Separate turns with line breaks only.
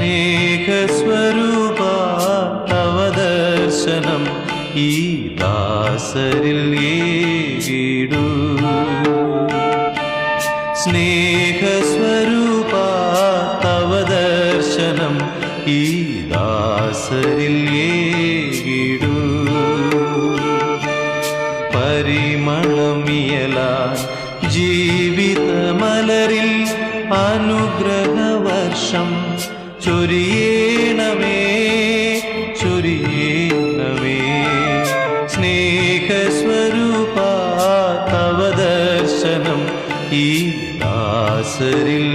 സ്നേഹസ്വരൂപാ തവ ദർശനം ഈ ദാസരിൽ ഏകിടൂ. സ്നേഹസ്വരൂപാ തവ ദർശനം ഈ ദാസരിൽ ഏകിടൂ. പരിമളമിയലാൻ ജീവിതമലരിൽ അനുഗ്രഹവർഷം ചൊരിയേണമേ ചൊരിയേണമേ. സ്നേഹസ്വരൂപാ തവ ദർശനം ഈ ദാസരിൽ